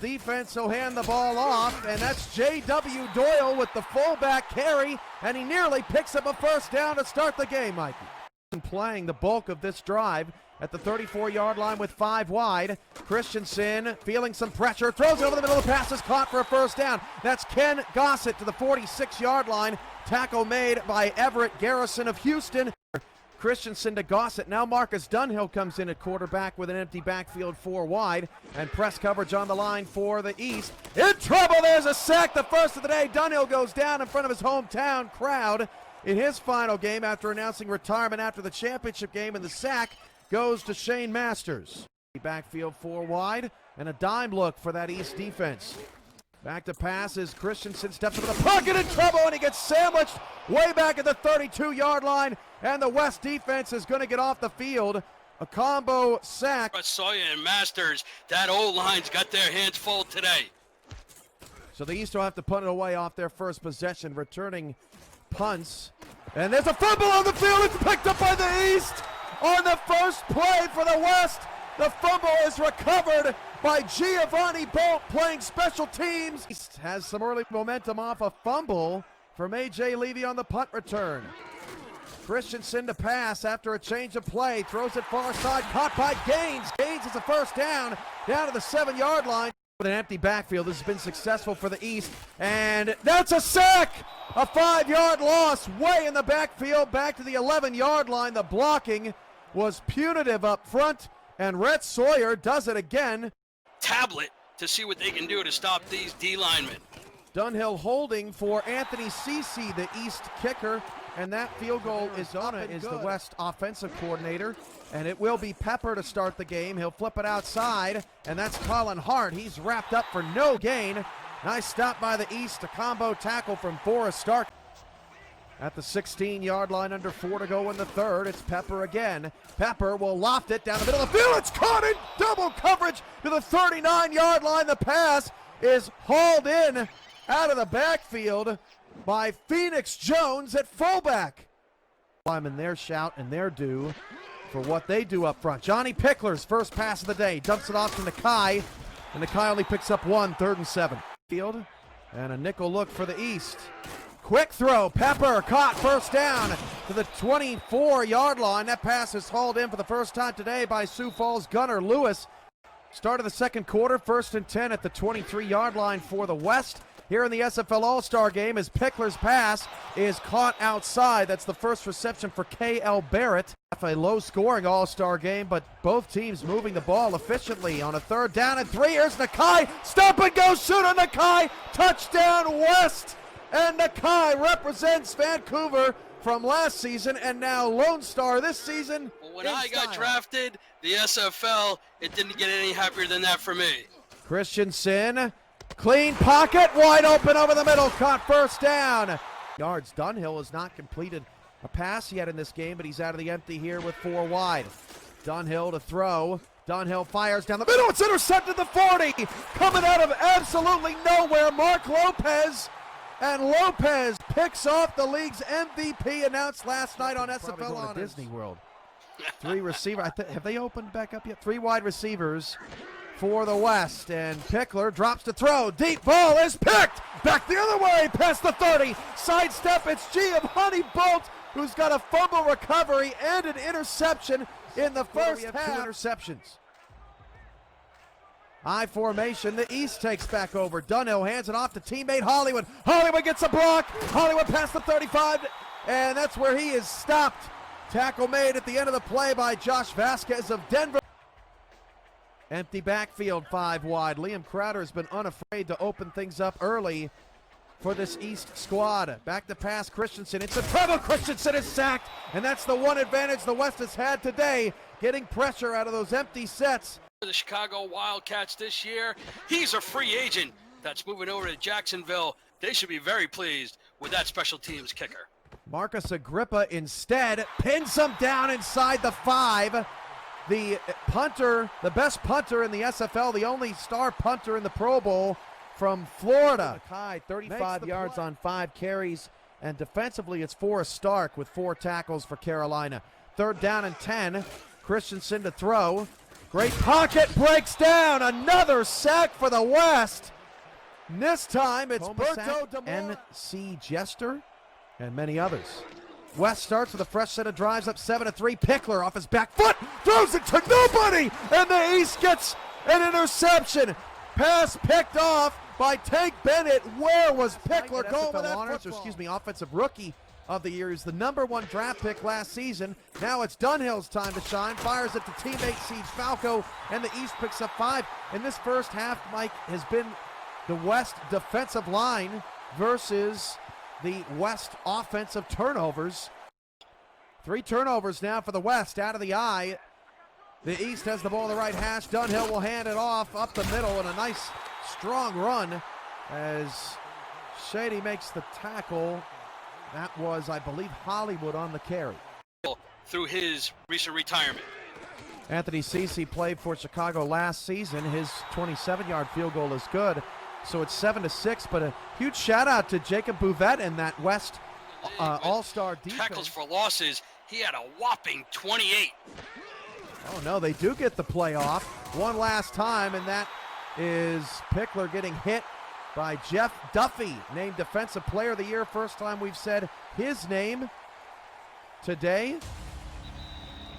defense will hand the ball off, and that's J.W. Doyle with the fullback carry, and he nearly picks up a first down to start the game, Mikey. Playing the bulk of this drive at the 34-yard line with 5 wide. Christensen feeling some pressure, throws it over the middle, the pass is caught for a first down. That's Ken Gossett to the 46-yard line. Tackle made by Everett Garrison of Houston. Christensen to Gossett. Now Marcus Dunhill comes in at quarterback with an empty backfield 4 wide, and press coverage on the line for the East. In trouble, there's a sack, the first of the day. Dunhill goes down in front of his hometown crowd in his final game after announcing retirement after the championship game, and the sack goes to Shane Masters. Backfield 4 wide, and a dime look for that East defense. Back to pass as Christensen steps into the pocket, in trouble, and he gets sandwiched way back at the 32-yard line, and the West defense is going to get off the field. A combo sack. Sawyer and Masters, that O-line's got their hands full today. So the East will have to punt it away off their first possession, returning punts. And there's a fumble on the field. It's picked up by the East on the first play for the West. The fumble is recovered by Giovanni Bolt playing special teams. East has some early momentum off a fumble from A.J. Levy on the punt return. Christensen to pass after a change of play. Throws it far side, caught by Gaines. Gaines is a first down to the 7-yard line. With an empty backfield, this has been successful for the East. And that's a sack! A 5-yard loss way in the backfield, back to the 11-yard line. The blocking was punitive up front, and Rhett Sawyer does it again. Tablet to see what they can do to stop these D linemen. Dunhill holding for Anthony Cece, the East kicker, and that field goal is the West offensive coordinator, and it will be Pepper to start the game. He'll flip it outside, and that's Colin Hart. He's wrapped up for no gain. Nice stop by the East, a combo tackle from Forrest Stark. At the 16-yard line, under 4 to go in the third, it's Pepper again. Pepper will loft it down the middle of the field. It's caught in double coverage to the 39-yard line. The pass is hauled in out of the backfield by Phoenix Jones at fullback. Linemen their shout and their due for what they do up front. Johnny Pickler's first pass of the day. Dumps it off to Nakai, and Nakai only picks up 1, 3rd and 7. Field, and a nickel look for the East. Quick throw, Pepper caught, first down to the 24-yard line. That pass is hauled in for the first time today by Sioux Falls gunner Lewis. Start of the second quarter, 1st and 10 at the 23-yard line for the West. Here in the SFL All-Star game as Pickler's pass is caught outside. That's the first reception for K.L. Barrett. A low-scoring All-Star game, but both teams moving the ball efficiently on a 3rd down and 3. Here's Nakai, stop and go, shooter Nakai, touchdown West! And Nakai represents Vancouver from last season and now Lone Star this season. Well, when I got drafted, the SFL, it didn't get any happier than that for me. Christensen, clean pocket, wide open over the middle, caught first down. Yards, Dunhill has not completed a pass yet in this game, but he's out of the empty here with 4 wide. Dunhill to throw. Dunhill fires down the middle, it's intercepted the 40. Coming out of absolutely nowhere, Mark Lopez. And Lopez picks off the league's MVP announced last night on SFL on Disney World. 3 receiver, have they opened back up yet? 3 wide receivers for the West, and Pickler drops to throw. Deep ball is picked back the other way past the 30. Sidestep, it's Giovanni Bolt who's got a fumble recovery and an interception in the first half. 2 interceptions. I formation, the East takes back over. Dunhill hands it off to teammate Hollywood. Hollywood gets a block. Hollywood past the 35, and that's where he is stopped. Tackle made at the end of the play by Josh Vasquez of Denver. Empty backfield, 5 wide. Liam Crowder has been unafraid to open things up early for this East squad. Back to pass, Christensen. It's a trouble. Christensen is sacked, and that's the one advantage the West has had today, getting pressure out of those empty sets. The Chicago Wildcats this year, he's a free agent that's moving over to Jacksonville. They should be very pleased with that special teams kicker. Marcus Agrippa instead pins him down inside the 5. The punter, the best punter in the SFL, the only star punter in the Pro Bowl from Florida. Kai, 35 yards on 5 carries, and defensively it's Forrest Stark with 4 tackles for Carolina. 3rd down and 10. Christensen to throw. Great pocket, breaks down. Another sack for the West. And this time it's Berto DeMora, NC Jester, and many others. West starts with a fresh set of drives, up 7-3. Pickler off his back foot, throws it to nobody, and the East gets an interception. Pass picked off by Tank Bennett. Where was Pickler going with that honors, offensive rookie of the year. He's the #1 draft pick last season. Now it's Dunhill's time to shine. Fires it to teammate Siege Falco, and the East picks up 5. In this first half, Mike, has been the West defensive line versus the West offensive turnovers. 3 turnovers now for the West out of the eye. The East has the ball in the right hash. Dunhill will hand it off up the middle, and a nice strong run as Shady makes the tackle. That was, I believe, Hollywood on the carry. Through his recent retirement. Anthony Cece played for Chicago last season. His 27-yard field goal is good. So it's 7-6, but a huge shout out to Jacob Bouvette and that West all-star defense. Tackles for losses, he had a whopping 28. Oh no, they do get the playoff one last time, and that is Pickler getting hit by Jeff Duffy, named Defensive Player of the Year. First time we've said his name today.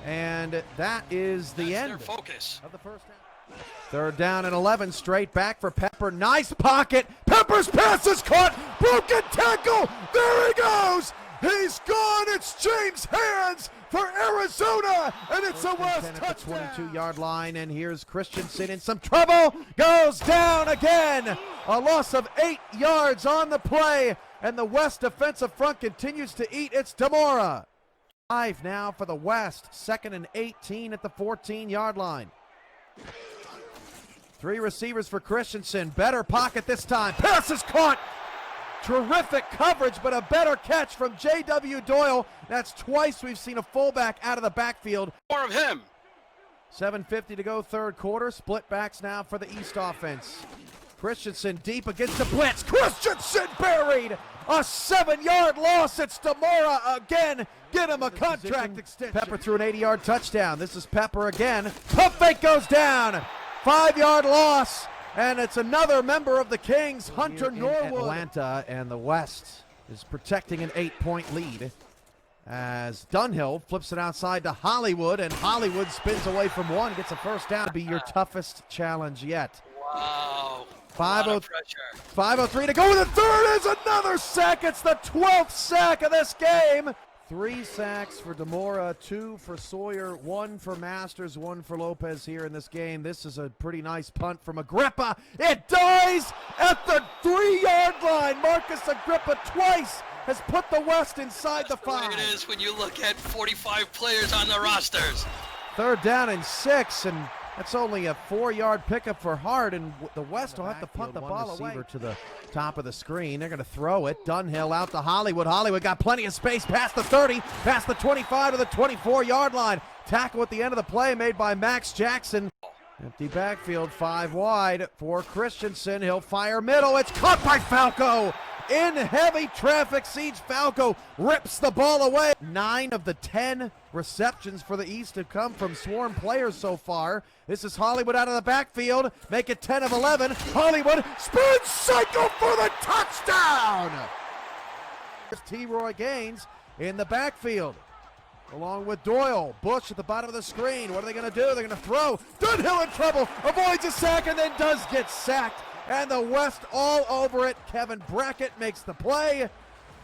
And that is the end their focus of the first half. 3rd down and 11, straight back for Pepper. Nice pocket. Pepper's pass is caught. Broken tackle. There he goes. He's gone. It's James Hands for Arizona, and it's a West touchdown. At the 22-yard line, and here's Christensen in some trouble. Goes down again. A loss of 8 yards on the play, and the West defensive front continues to eat. It's DeMora. 5 now for the West. 2nd and 18 at the 14-yard line. 3 receivers for Christensen. Better pocket this time. Pass is caught. Terrific coverage, but a better catch from J.W. Doyle. That's twice we've seen a fullback out of the backfield. More of him. 7:50 to go, 3rd quarter. Split backs now for the East offense. Christensen deep against the blitz. Christensen buried. A 7-yard loss. It's DeMora again. Get him a contract extension. Pepper threw an 80-yard touchdown. This is Pepper again. Pump fake goes down. 5-yard loss. And it's another member of the Kings, Hunter Norwood. Atlanta, and the West is protecting an 8-point lead as Dunhill flips it outside to Hollywood, and Hollywood spins away from 1, gets a first down. To be your toughest challenge yet. Wow. 5:03 to go, and the 3rd is another sack. It's the 12th sack of this game. 3 sacks for DeMora, 2 for Sawyer, 1 for Masters, 1 for Lopez here in this game. This is a pretty nice punt from Agrippa. It dies at the 3-yard line. Marcus Agrippa twice has put the West inside the 5. It is when you look at 45 players on the rosters. 3rd down and 6, and that's only a 4-yard pickup for Hart, and the West will have to punt the ball away. To the top of the screen. They're going to throw it. Dunhill out to Hollywood. Hollywood got plenty of space past the 30, past the 25 to the 24-yard line. Tackle at the end of the play made by Max Jackson. Empty backfield, 5 wide for Christensen. He'll fire middle. It's caught by Falco. In heavy traffic, Siege Falco rips the ball away. 9 of the 10 receptions for the East have come from swarm players so far. This is Hollywood out of the backfield. Make it 10 of 11. Hollywood spins cycle for the touchdown. Here's T-Roy Gaines in the backfield, along with Doyle. Bush at the bottom of the screen. What are they going to do? They're going to throw. Dunhill in trouble. Avoids a sack and then does get sacked. And the West all over it. Kevin Brackett makes the play.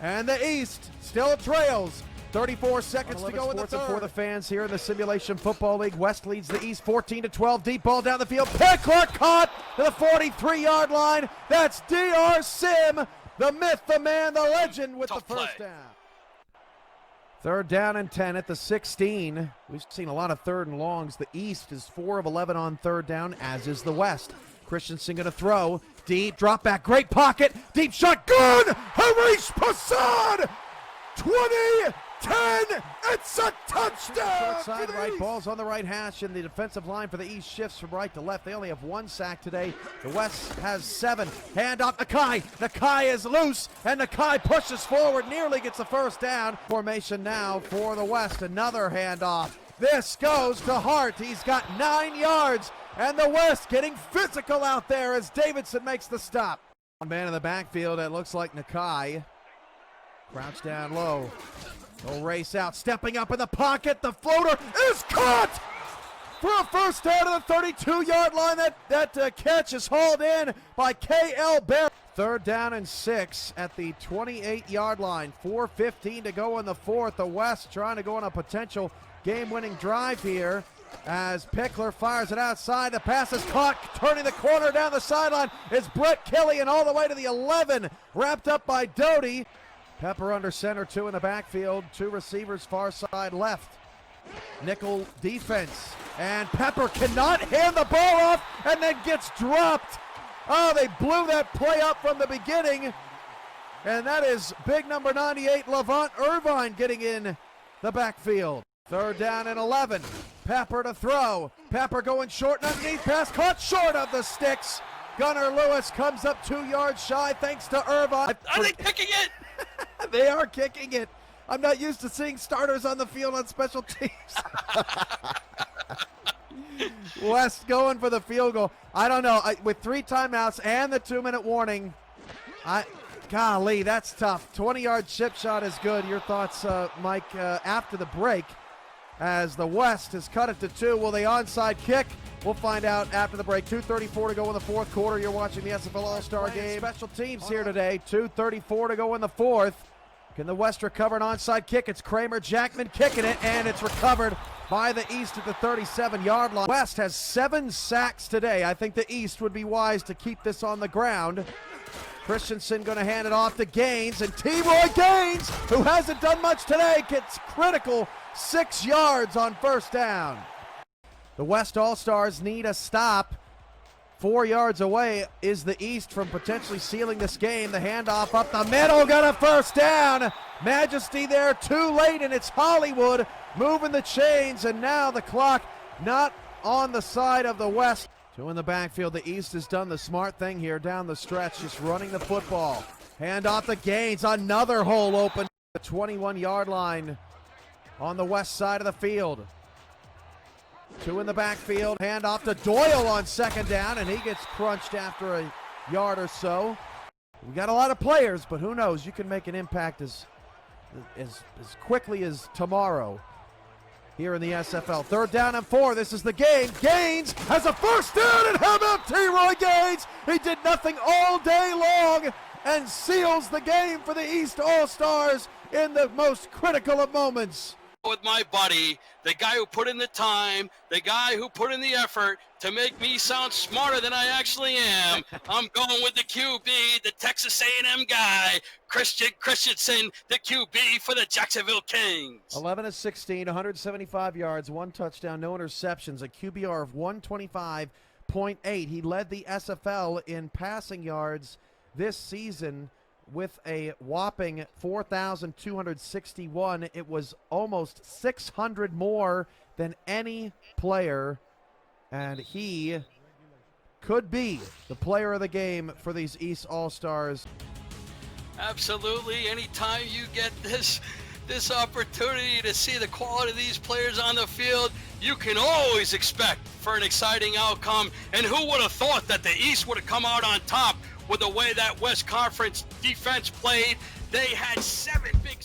And the East still trails. 34 seconds to go in the 3rd. For the fans here in the Simulation Football League, West leads the East 14-12. Deep ball down the field. Pickler caught to the 43-yard line. That's D.R. Sim, the myth, the man, the legend with the first down. 3rd down and 10 at the 16. We've seen a lot of 3rd and longs. The East is 4 of 11 on 3rd down, as is the West. Christensen going to throw. Deep, drop back, great pocket. Deep shot, good! Harish Prasad! 20, 10, it's a touchdown! Short side right, ball's on the right hash, and the defensive line for the East shifts from right to left. They only have 1 sack today. The West has 7. Hand off Nakai. Nakai is loose, and Nakai pushes forward, nearly gets the first down. Formation now for the West. Another handoff. This goes to Hart. He's got 9 yards, and the West getting physical out there as Davidson makes the stop. One man in the backfield, it looks like Nakai. Crouch down low. He'll race out, stepping up in the pocket. The floater is caught for a first down to the 32-yard line. That catch is hauled in by K.L. Barrett. 3rd down and 6 at the 28-yard line. 4:15 to go in the fourth. The West trying to go on a potential game-winning drive here as Pickler fires it outside. The pass is caught. Turning the corner down the sideline is Brett Kelly, and all the way to the 11. Wrapped up by Doty. Pepper under center, 2 in the backfield. 2 receivers far side left. Nickel defense. And Pepper cannot hand the ball off and then gets dropped. Oh, they blew that play up from the beginning. And that is big number 98, Levant Irvine, getting in the backfield. 3rd down and 11. Pepper to throw. Pepper going short and underneath. Pass caught short of the sticks. Gunnar Lewis comes up 2 yards shy thanks to Irvine. Are they kicking it? They are kicking it. I'm not used to seeing starters on the field on special teams. West going for the field goal. I don't know. With 3 timeouts and the 2-minute warning, golly, that's tough. 20-yard chip shot is good. Your thoughts, Mike, after the break, as the West has cut it to 2. Will they onside kick? We'll find out after the break. 2:34 to go in the fourth quarter. You're watching the SFL All-Star Game. Special teams here today. 2:34 to go in the fourth. Can the West recover an onside kick? It's Kramer Jackman kicking it, and it's recovered by the East at the 37-yard line. West has 7 sacks today. I think the East would be wise to keep this on the ground. Christensen going to hand it off to Gaines, and T-Roy Gaines, who hasn't done much today, gets critical 6 yards on first down. The West All-Stars need a stop. 4 yards away is the East from potentially sealing this game. The handoff up the middle, got a first down. Majesty there too late, and it's Hollywood moving the chains, and now the clock not on the side of the West. 2 in the backfield. The East has done the smart thing here down the stretch, just running the football. Hand off the Gaines, another hole open. The 21-yard line on the west side of the field. 2 in the backfield, hand off to Doyle on 2nd down, and he gets crunched after a yard or so. We got a lot of players, but who knows? You can make an impact as quickly as tomorrow here in the SFL. 3rd down and 4. This is the game. Gaines has a first down, and how about T-Roy Gaines? He did nothing all day long and seals the game for the East All-Stars in the most critical of moments. With my buddy, the guy who put in the time, the guy who put in the effort to make me sound smarter than I actually am. I'm going with the QB, the Texas A&M guy, Christensen, the QB for the Jacksonville Kings. 11 of 16, 175 yards, 1 touchdown, no interceptions, a QBR of 125.8. He led the SFL in passing yards this season with a whopping 4,261. It was almost 600 more than any player, and he could be the player of the game for these East All-Stars. Absolutely. Anytime you get this opportunity to see the quality of these players on the field, you can always expect for an exciting outcome. And who would have thought that the East would have come out on top with the way that West Conference defense played? They had 7 big